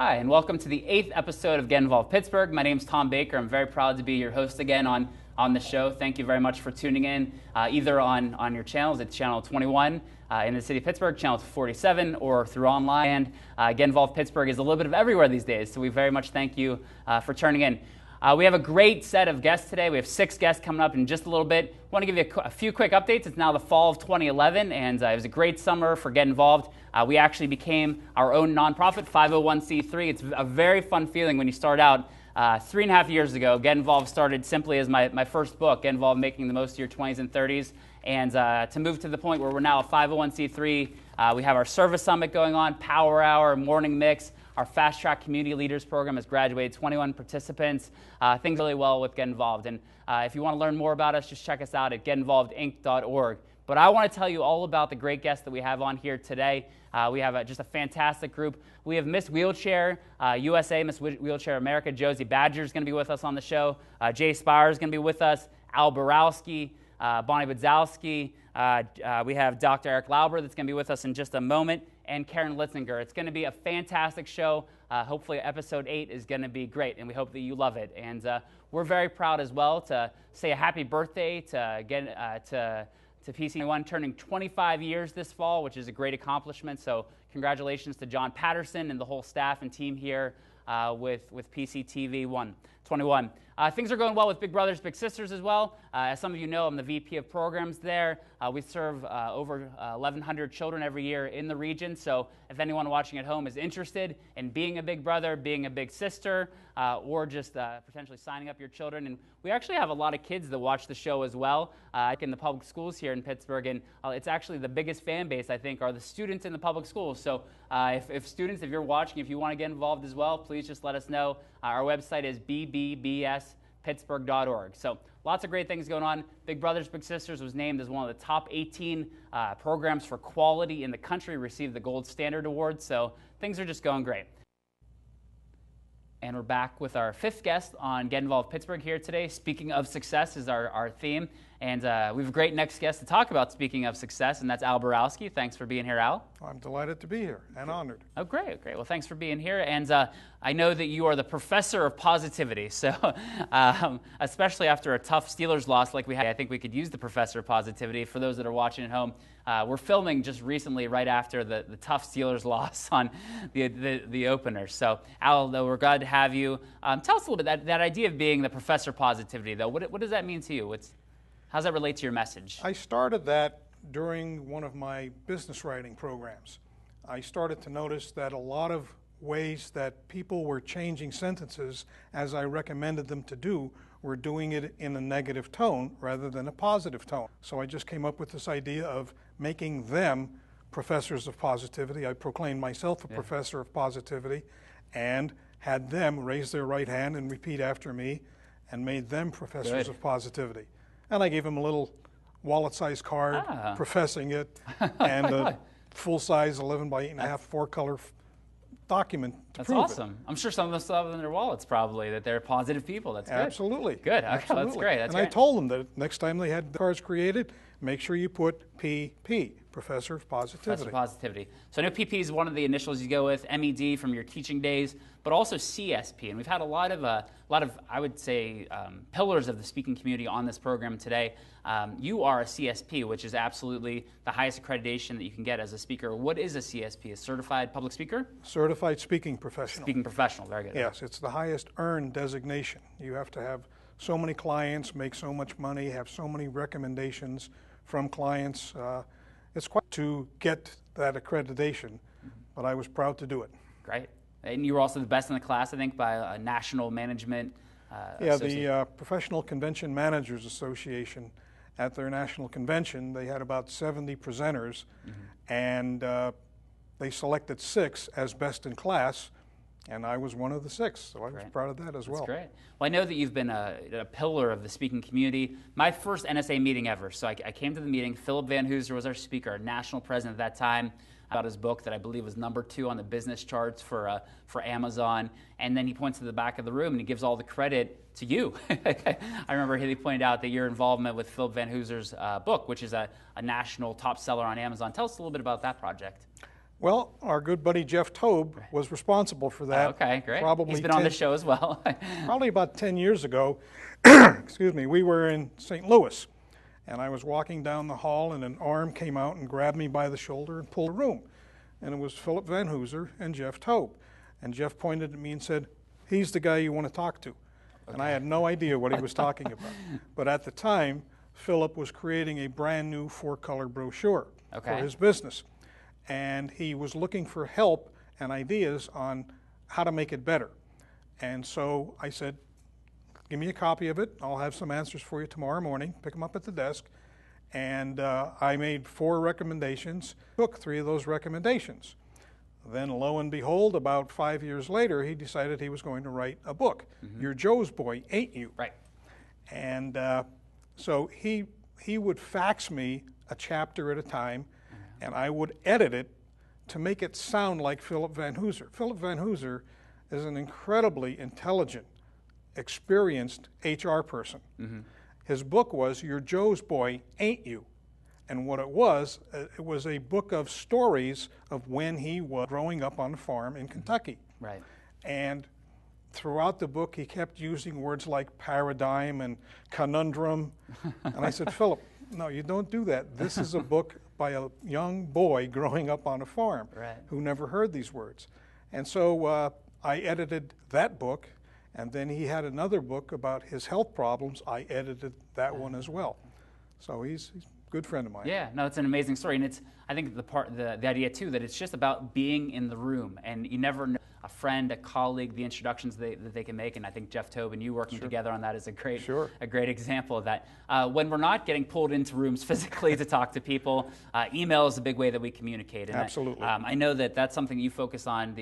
Hi, and welcome to the 8th episode of Get Involved Pittsburgh. My name is Tom Baker. I'm very proud to be your host again on the show. Thank you very much for tuning in, either on your channels. It's channel 21 in the city of Pittsburgh, channel 47, or through online. And Get Involved Pittsburgh is a little bit of everywhere these days, so we very much thank you for turning in. We have a great set of guests today. We have 6 guests coming up in just a little bit. I want to give you a few quick updates. It's now the fall of 2011, and it was a great summer for Get Involved. We actually became our own nonprofit, 501c3. It's a very fun feeling when you start out. 3.5 years ago, Get Involved started simply as my first book, Get Involved Making the Most of Your 20s and 30s. And to move to the point where we're now a 501c3, we have our service summit going on, Power Hour, Morning Mix. Our Fast Track Community Leaders program has graduated 21 participants. Things really well with Get Involved. And if you want to learn more about us, just check us out at getinvolvedinc.org. But I want to tell you all about the great guests that we have on here today. We have just a fantastic group. We have Miss Wheelchair USA, Miss Wheelchair America. Josie Badger is going to be with us on the show. Jay Spire is going to be with us. Al Borowski, Bonnie Budzowski. We have Dr. Eric Lauber that's going to be with us in just a moment, and Karen Litzinger. It's going to be a fantastic show. Hopefully episode 8 is going to be great, and we hope that you love it. And we're very proud as well to say a happy birthday to PC21, turning 25 years this fall, which is a great accomplishment. So congratulations to John Patterson and the whole staff and team here with PCTV 21. Things are going well with Big Brothers Big Sisters as well. As some of you know, I'm the VP of programs there. We serve over 1,100 children every year in the region. So if anyone watching at home is interested in being a big brother, being a big sister, or just potentially signing up your children. And we actually have a lot of kids that watch the show as well, in the public schools here in Pittsburgh. And it's actually the biggest fan base, I think, are the students in the public schools. So if students, if you're watching, if you want to get involved as well, please just let us know. Our website is bbbspittsburgh.org. So lots of great things going on. Big Brothers Big Sisters was named as one of the top 18 programs for quality in the country, received the Gold Standard Award. So things are just going great. And we're back with our 5th guest on Get Involved Pittsburgh here today. Speaking of success is our theme. And we have a great next guest to talk about speaking of success, and that's Al Borowski. Thanks for being here, Al. I'm delighted to be here and honored. Oh, great. Well, thanks for being here. And I know that you are the professor of positivity. So especially after a tough Steelers loss like we had, I think we could use the professor of positivity. For those that are watching at home, we're filming just recently right after the tough Steelers loss on the opener. So, Al, though, we're glad to have you. Tell us a little bit, that idea of being the professor of positivity, though. What does that mean to you? How does that relate to your message? I started that during one of my business writing programs. I started to notice that a lot of ways that people were changing sentences as I recommended them to do were doing it in a negative tone rather than a positive tone. So I just came up with this idea of making them professors of positivity. I proclaimed myself a professor of positivity and had them raise their right hand and repeat after me and made them professors of positivity. And I gave him a little wallet-sized card professing it and a full-size 11 by 8.5 4-color document to prove it. That's awesome. I'm sure some of them still have in their wallets probably, that they're positive people. That's good. Absolutely. Good. Okay, absolutely. That's great. I told them that next time they had the cards created, make sure you put PP, Professor of Positivity. Professor of Positivity. So I know PP is one of the initials you go with, MED from your teaching days, but also CSP. And we've had a lot of I would say, pillars of the speaking community on this program today. You are a CSP, which is absolutely the highest accreditation that you can get as a speaker. What is a CSP? A certified public speaker? Certified speaking professional. Speaking professional. Very good. Yes, it's the highest earned designation. You have to have so many clients, make so much money, have so many recommendations from clients. It's quite to get that accreditation, but I was proud to do it. Great. And you were also the best in the class, I think, by a national management the Professional Convention Managers Association. At their national convention, they had about 70 presenters, and they selected 6 as best in class, and I was one of the 6, so I was proud of that as well. That's great. Well, I know that you've been a pillar of the speaking community. My first NSA meeting ever, so I came to the meeting. Philip Van Hooser was our speaker, our national president at that time, about his book that I believe was #2 on the business charts for Amazon. And then he points to the back of the room and he gives all the credit to you. I remember he pointed out that your involvement with Philip Van Hooser's book, which is a national top seller on Amazon. Tell us a little bit about that project. Well, our good buddy Jeff Tobe was responsible for that. Okay, great. Probably He's been on the show as well. Probably about 10 years ago, excuse me, we were in St. Louis, and I was walking down the hall, and an arm came out and grabbed me by the shoulder and pulled the room. And it was Philip Van Hooser and Jeff Tobe. And Jeff pointed at me and said, "He's the guy you want to talk to." Okay. And I had no idea what he was talking about. But at the time, Philip was creating a brand new 4-color brochure for his business. And he was looking for help and ideas on how to make it better. And so I said, "Give me a copy of it. I'll have some answers for you tomorrow morning. Pick them up at the desk." And I made 4 recommendations, took 3 of those recommendations. Then lo and behold, about 5 years later, he decided he was going to write a book, Your Joe's Boy, Ain't You? Right. And so he would fax me a chapter at a time, and I would edit it to make it sound like Philip Van Hooser. Philip Van Hooser is an incredibly intelligent, experienced HR person. His book was Your Joe's Boy, Ain't You? And what it was a book of stories of when he was growing up on a farm in Kentucky. Right. And throughout the book, he kept using words like paradigm and conundrum. And I said, "Philip, no, you don't do that. This is a book by a young boy growing up on a farm who never heard these words." And so I edited that book, and then he had another book about his health problems. I edited that one as well. So he's a good friend of mine. Yeah, no, it's an amazing story, and it's, I think, the idea too that it's just about being in the room, and you never know a friend, a colleague, the introductions that they can make, and I think Jeff Tobe and you working together on that is a great example of that. When we're not getting pulled into rooms physically to talk to people, email is a big way that we communicate. And Absolutely. I know that that's something you focus on.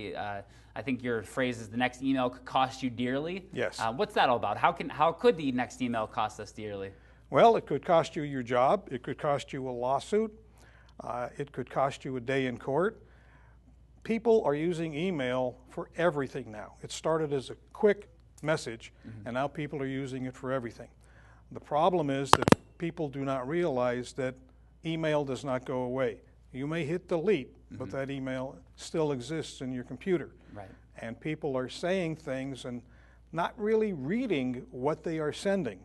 I think your phrase is the next email could cost you dearly. Yes. What's that all about? How could the next email cost us dearly? Well, it could cost you your job. It could cost you a lawsuit. It could cost you a day in court. People are using email for everything now. It started as a quick message, and now people are using it for everything. The problem is that people do not realize that email does not go away. You may hit delete, but that email still exists in your computer. Right. And people are saying things and not really reading what they are sending.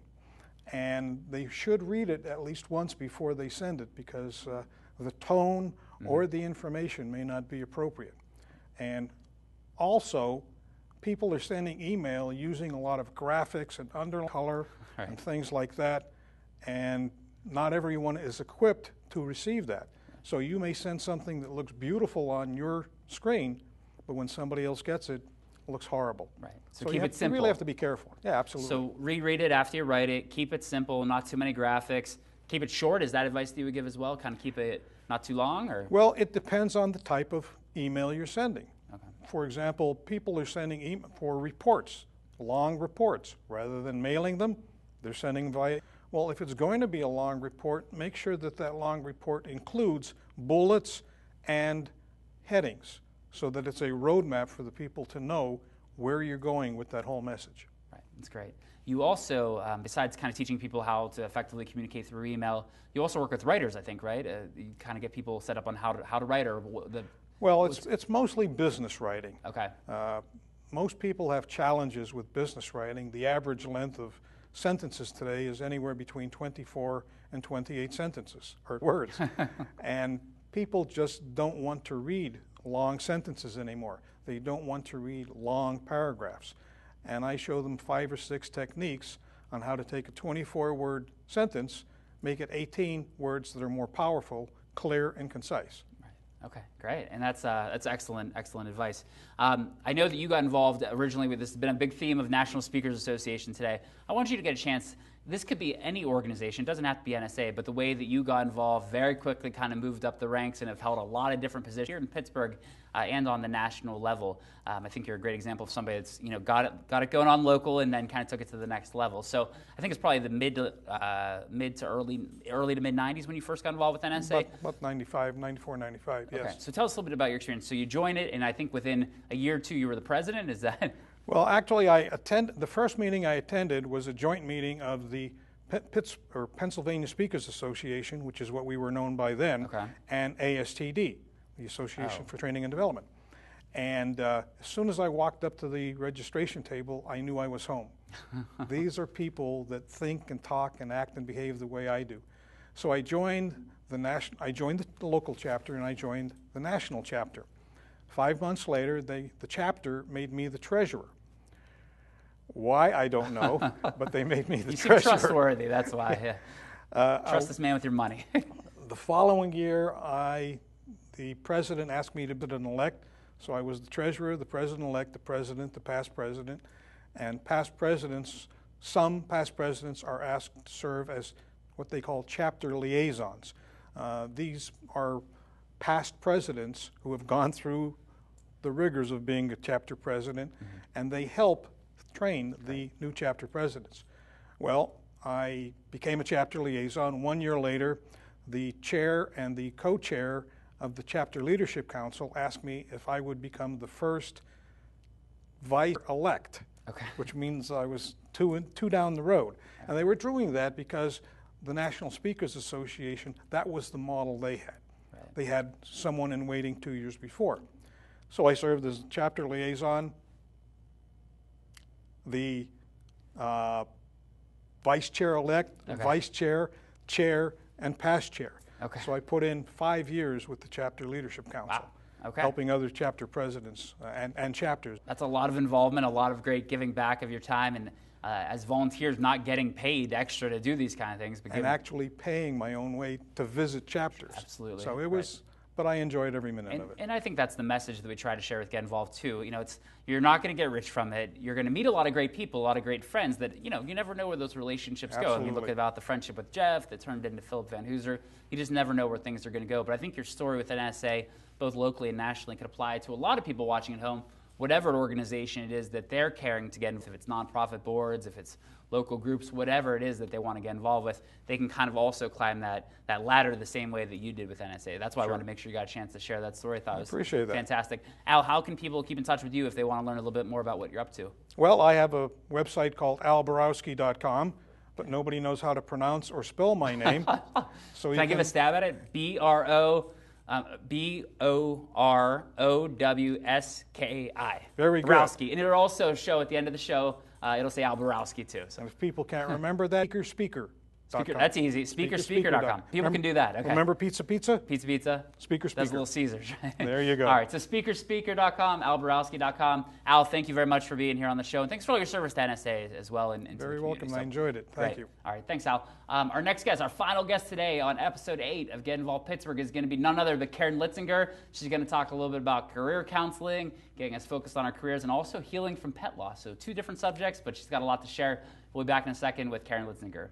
And they should read it at least once before they send it, because the tone or the information may not be appropriate. And also, people are sending email using a lot of graphics and underline color and things like that, and not everyone is equipped to receive that. So you may send something that looks beautiful on your screen, but when somebody else gets it, it looks horrible. Right. So keep it simple. You really have to be careful. Yeah, absolutely. So reread it after you write it. Keep it simple, not too many graphics. Keep it short. Is that advice that you would give as well? Kind of keep it not too long, or? Well, it depends on the type of email you're sending. Okay. For example, people are sending email for reports, long reports. Rather than mailing them, they're sending via. Well, if it's going to be a long report, make sure that that long report includes bullets and headings, so that it's a roadmap for the people to know where you're going with that whole message. Right, that's great. You also, besides kind of teaching people how to effectively communicate through email, you also work with writers, I think, right? You kind of get people set up on how to write, or Well, it's mostly business writing. Okay. Most people have challenges with business writing. The average length of sentences today is anywhere between 24 and 28 sentences, or words. And people just don't want to read long sentences anymore. They don't want to read long paragraphs. And I show them 5 or 6 techniques on how to take a 24-word sentence, make it 18 words that are more powerful, clear, and concise. Okay, great, and that's excellent advice. I know that you got involved originally with this. Has been a big theme of National Speakers Association today. I want you to get a chance. This could be any organization. It doesn't have to be NSA, but the way that you got involved very quickly, kind of moved up the ranks and have held a lot of different positions here in Pittsburgh and on the national level. I think you're a great example of somebody that's got it going on local and then kind of took it to the next level. So I think it's probably the mid to early to mid 90s when you first got involved with NSA. About 95, 94, 95. Yes. Okay. So tell us a little bit about your experience. So you joined it, and I think within a year or two you were the president. Is that? Well, actually, the first meeting I attended was a joint meeting of the Pennsylvania Speakers Association, which is what we were known by then, and ASTD, the the Association for Training and Development. And as soon as I walked up to the registration table, I knew I was home. These are people that think and talk and act and behave the way I do. So I joined the local chapter, and I joined the national chapter. 5 months later, the chapter made me the treasurer. Why, I don't know, but they made me the treasurer. You seem trustworthy, that's why. Yeah. Trust this man with your money. The following year, the president asked me to be an elect, so I was the treasurer, the president-elect, the president, the past president, and past presidents, some past presidents are asked to serve as what they call chapter liaisons. These are past presidents who have gone through the rigors of being a chapter president, and they help train the new chapter presidents. Well, I became a chapter liaison. 1 year later, the chair and the co-chair of the Chapter Leadership Council asked me if I would become the first vice-elect, which means I was two down the road. And they were doing that because the National Speakers Association, that was the model they had. Right. They had someone in waiting 2 years before. So I served as chapter liaison, the vice chair-elect, vice chair, chair, and past chair. So I put in 5 years with the Chapter Leadership Council, helping other chapter presidents and chapters. That's a lot of involvement, a lot of great giving back of your time, and as volunteers not getting paid extra to do these kind of things. But actually paying my own way to visit chapters. Absolutely. So it was, but I enjoyed every minute of it. And I think that's the message that we try to share with Get Involved too. You know, you're not going to get rich from it. You're going to meet a lot of great people, a lot of great friends that, you know, you never know where those relationships go. I mean, look about the friendship with Jeff that turned into Philip Van Hooser. You just never know where things are going to go. But I think your story with NSA, both locally and nationally, could apply to a lot of people watching at home, whatever organization it is that they're caring to get involved. If it's nonprofit boards, if it's local groups, whatever it is that they want to get involved with, they can kind of also climb that ladder the same way that you did with NSA. That's why I wanted to make sure you got a chance to share that story. I thought it was appreciate that. Fantastic. Al, how can people keep in touch with you if they want to learn a little bit more about what you're up to? Well, I have a website called alborowski.com, but nobody knows how to pronounce or spell my name. So can I give a stab at it? Borowski. Very good. Borowski. And it'll also show at the end of the show, it'll say Al Borowski too. So and if people can't remember that, speaker. That's easy. Speakerspeaker.com. People can do that. Okay. Remember Pizza? Pizza. Speaker. That's Little Caesars. There you go. All right, so speakerspeaker.com, alborowski.com. Al, thank you very much for being here on the show, and thanks for all your service to NSA as well. And very welcome. So, I enjoyed it. Thank you. All right, thanks, Al. Our next guest, our final guest today on episode 8 of Get Involved Pittsburgh is going to be none other than Karen Litzinger. She's going to talk a little bit about career counseling, getting us focused on our careers, and also healing from pet loss. So 2 different subjects, but she's got a lot to share. We'll be back in a second with Karen Litzinger.